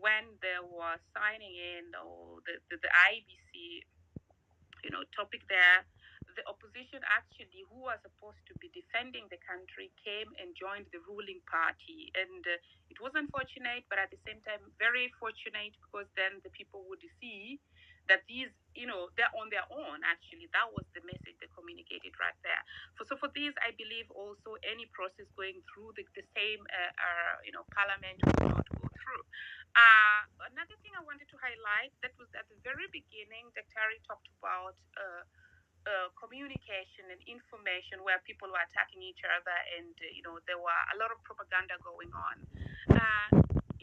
when they were signing in or the IBC, topic there, the opposition actually, who was supposed to be defending the country, came and joined the ruling party. And it was unfortunate, but at the same time, very fortunate, because then the people would see that these, they're on their own, actually. That was the message they communicated right there. So for this, I believe also any process going through the same, parliament will not go through. Another thing I wanted to highlight, that was at the very beginning, Dr. talked about communication and information, where people were attacking each other, and there were a lot of propaganda going on.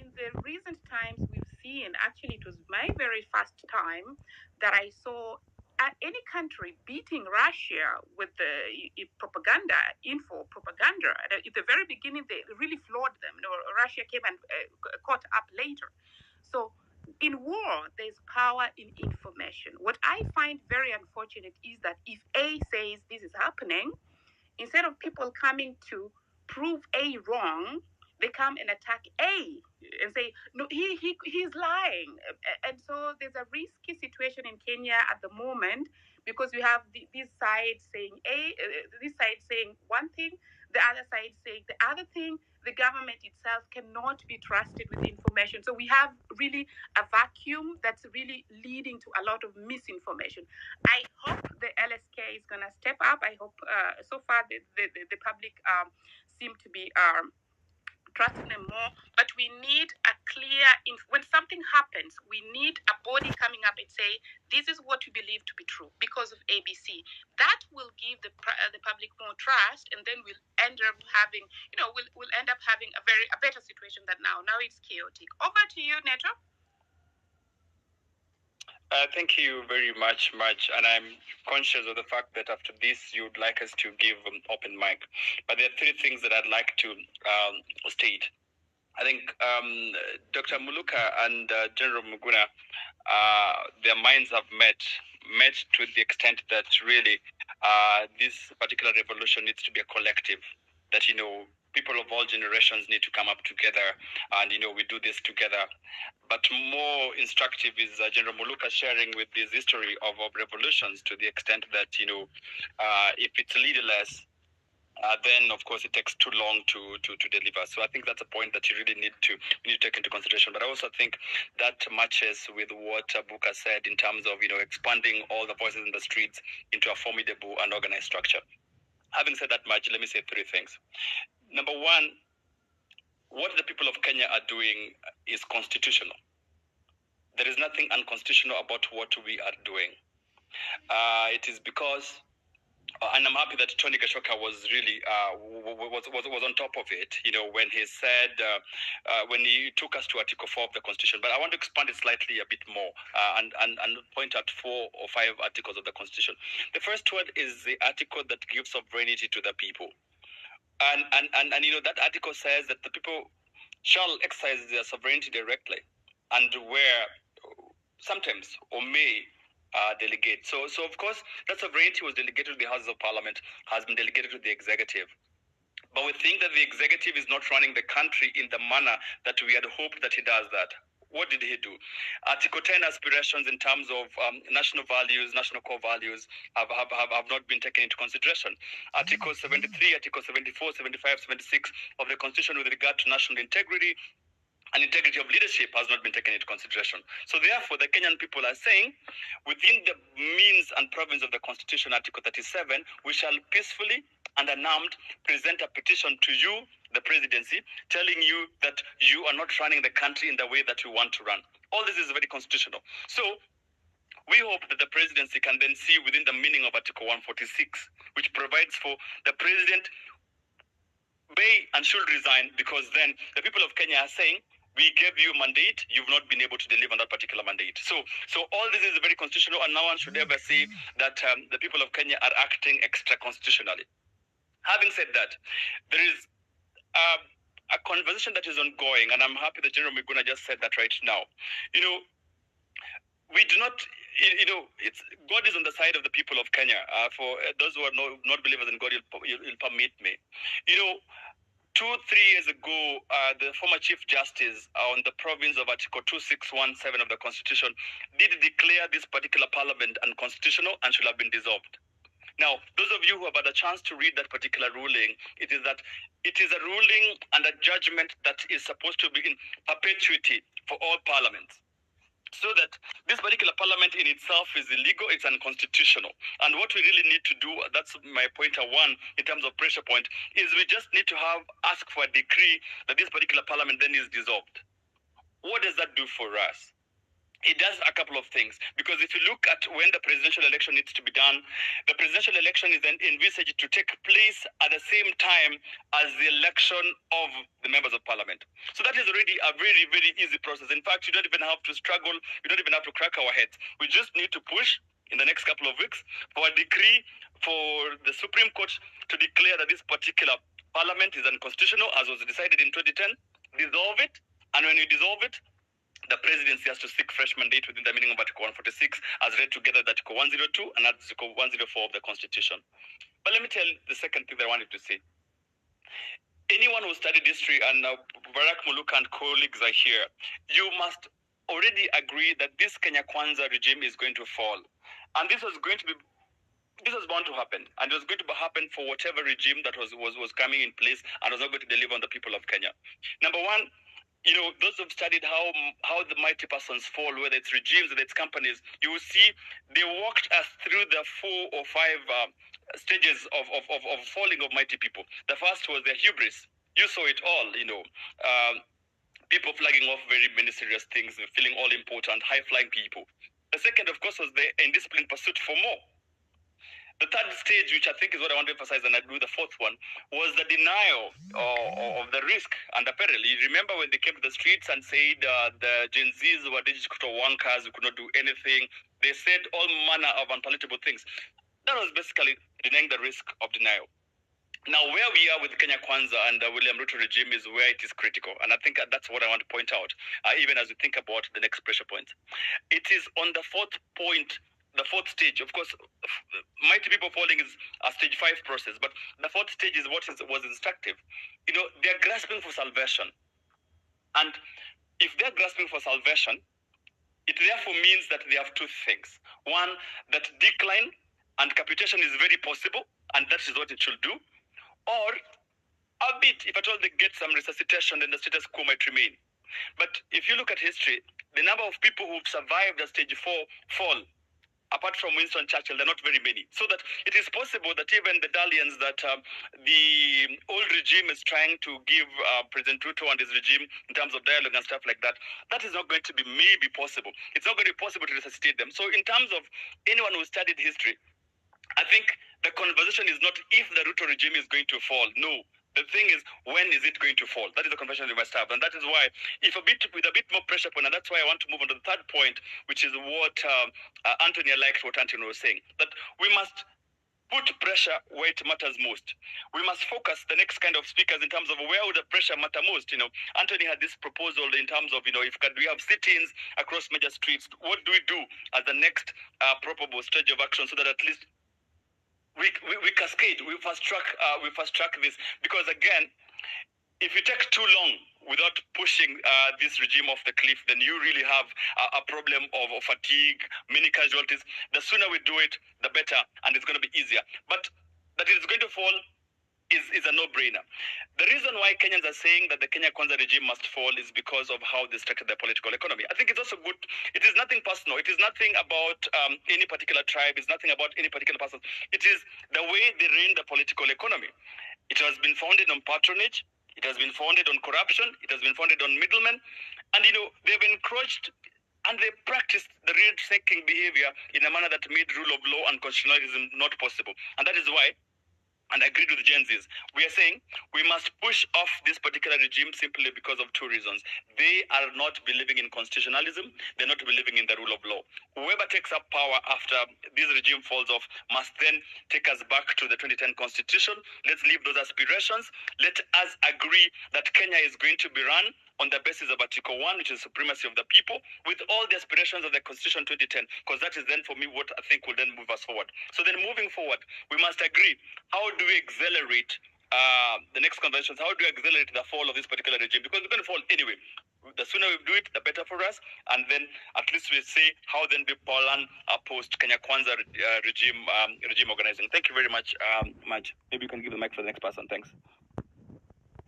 In the recent times, we've seen, actually, it was my very first time that I saw any country beating Russia with the propaganda, propaganda. At the very beginning, they really floored them. Russia came and caught up later. So in war, there's power in information. What I find very unfortunate is that if A says this is happening, instead of people coming to prove A wrong, they come and attack A and say, no, he's lying. And so there's a risky situation in Kenya at the moment, because we have this side saying this side saying one thing, the other side saying the other thing. The government itself cannot be trusted with information. So we have really a vacuum that's really leading to a lot of misinformation. I hope the LSK is going to step up. I hope so far the public seem to be trusting them more, but we need a clear, when something happens, we need a body coming up and say, this is what we believe to be true because of ABC. That will give the public more trust, and then we'll end up having, we'll end up having a better situation than now. Now it's chaotic. Over to you, Neto. Thank you very much, Marge. And I'm conscious of the fact that after this, you'd like us to give open mic. But there are three things that I'd like to state. I think Dr. Muluka and General Muguna, their minds have met to the extent that really this particular revolution needs to be a collective. That, people of all generations need to come up together, and we do this together. But more instructive is General Muluka sharing with this history of revolutions, to the extent that if it's leaderless, then of course it takes too long to deliver. So I think that's a point that you really need to take into consideration. But I also think that matches with what Buka said in terms of expanding all the voices in the streets into a formidable and organized structure. Having said that much, let me say three things. Number one, what the people of Kenya are doing is constitutional. There is nothing unconstitutional about what we are doing. It is because, and I'm happy that Tony Gashoka was really was on top of it, when he said, when he took us to Article 4 of the Constitution. But I want to expand it slightly a bit more and point out 4 or 5 articles of the Constitution. The first one is the article that gives sovereignty to the people. And that article says that the people shall exercise their sovereignty directly, and where sometimes or may delegate. So of course, that sovereignty was delegated to the Houses of Parliament, has been delegated to the executive. But we think that the executive is not running the country in the manner that we had hoped that he does that. What did he do? Article 10 aspirations in terms of national values, national core values have not been taken into consideration. Article 73, Article 74, 75, 76 of the Constitution with regard to national integrity and integrity of leadership has not been taken into consideration. So therefore, the Kenyan people are saying, within the means and province of the Constitution, Article 37, we shall peacefully and unarmed present a petition to you, the presidency, telling you that you are not running the country in the way that we want to run. All this is very constitutional. So we hope that the presidency can then see within the meaning of Article 146, which provides for the president may and should resign, because then the people of Kenya are saying, we gave you a mandate, you've not been able to deliver on that particular mandate. So all this is very constitutional, and no one should ever say that the people of Kenya are acting extra-constitutionally. Having said that, there is a conversation that is ongoing, and I'm happy that General Miguna just said that right now. We do not, it's God is on the side of the people of Kenya. For those who are not believers in God, you'll permit me. 2-3 years ago, the former Chief Justice on the province of Article 2617 of the Constitution did declare this particular parliament unconstitutional and should have been dissolved. Now, those of you who have had a chance to read that particular ruling, it is a ruling and a judgment that is supposed to be in perpetuity for all parliaments. So that this particular parliament in itself is illegal, it's unconstitutional. And what we really need to do, that's my pointer one in terms of pressure point, is we just need to ask for a decree that this particular parliament then is dissolved. What does that do for us? It does a couple of things, because if you look at when the presidential election needs to be done, the presidential election is then envisaged to take place at the same time as the election of the members of parliament. So that is already a very, very easy process. In fact, you don't even have to struggle, you don't even have to crack our heads. We just need to push in the next couple of weeks for a decree for the Supreme Court to declare that this particular parliament is unconstitutional, as was decided in 2010, dissolve it, and when you dissolve it, the presidency has to seek fresh mandate within the meaning of Article 146, as read together with Article 102 and Article 104 of the Constitution. But let me tell you the second thing that I wanted to say. Anyone who studied history, and Barack Muluka and colleagues are here, you must already agree that this Kenya Kwanza regime is going to fall. And this was bound to happen, and it was going to happen for whatever regime that was coming in place and was not going to deliver on the people of Kenya. Number one, those who've studied how the mighty persons fall, whether it's regimes, whether it's companies, you will see they walked us through the 4 or 5 stages of falling of mighty people. The first was their hubris. You saw it all, people flagging off very many serious things, feeling all important, high-flying people. The second, of course, was the indisciplined pursuit for more. The third stage, which I think is what I want to emphasize, and I do the fourth one, was the denial of the risk and the peril. You remember when they came to the streets and said the Gen Zs were digital wankers, who could not do anything. They said all manner of unpalatable things. That was basically denying the risk of denial. Now, where we are with Kenya Kwanza and the William Ruto regime is where it is critical. And I think that's what I want to point out, even as we think about the next pressure point. It is on the fourth point, the fourth stage. Of course, mighty people falling is a stage 5 process, but the fourth stage is what was instructive. They're grasping for salvation. And if they're grasping for salvation, it therefore means that they have two things. One, that decline and capitation is very possible, and that is what it should do. Or a bit, if at all they get some resuscitation, then the status quo might remain. But if you look at history, the number of people who've survived the stage 4 fall, apart from Winston Churchill, they're not very many. So that it is possible that even the dalliance that the old regime is trying to give President Ruto and his regime in terms of dialogue and stuff like that, that is not going to be maybe possible. It's not going to be possible to resuscitate them. So in terms of anyone who studied history, I think the conversation is not if the Ruto regime is going to fall. No. The thing is, when is it going to fall? That is the conversation we must have. And that is why, with a bit more pressure point, and that's why I want to move on to the third point, which is what Anthony liked what Anthony was saying, that we must put pressure where it matters most. We must focus the next kind of speakers in terms of where would the pressure matter most. Anthony had this proposal in terms of, if we have sit-ins across major streets, what do we do as the next probable stage of action so that at least we cascade, we fast track this, because again, if you take too long without pushing this regime off the cliff, then you really have a problem of fatigue, many casualties. The sooner we do it, the better, and it's going to be easier. But that it's going to fall is a no-brainer. The reason why Kenyans are saying that the Kenya Kwanza regime must fall is because of how they structured their political economy. I think it's also good. It is nothing personal. It is nothing about any particular tribe. It's nothing about any particular person. It is the way they reign the political economy. It has been founded on patronage. It has been founded on corruption. It has been founded on middlemen. And, they've encroached and they practiced the rent-seeking behavior in a manner that made rule of law and constitutionalism not possible. And that is why, and I agreed with Gen Zs, we are saying we must push off this particular regime simply because of two reasons. They are not believing in constitutionalism. They're not believing in the rule of law. Whoever takes up power after this regime falls off must then take us back to the 2010 Constitution. Let's leave those aspirations. Let us agree that Kenya is going to be run on the basis of Article 1, which is supremacy of the people, with all the aspirations of the Constitution 2010, because that is then, for me, what I think will then move us forward. So then moving forward, we must agree, how do we accelerate the next convention is how do we accelerate the fall of this particular regime? Because we're going to fall anyway. The sooner we do it, the better for us. And then at least we see how then we plan a post Kenya Kwanza regime organizing. Thank you very much, Maj. Maybe you can give the mic for the next person. Thanks.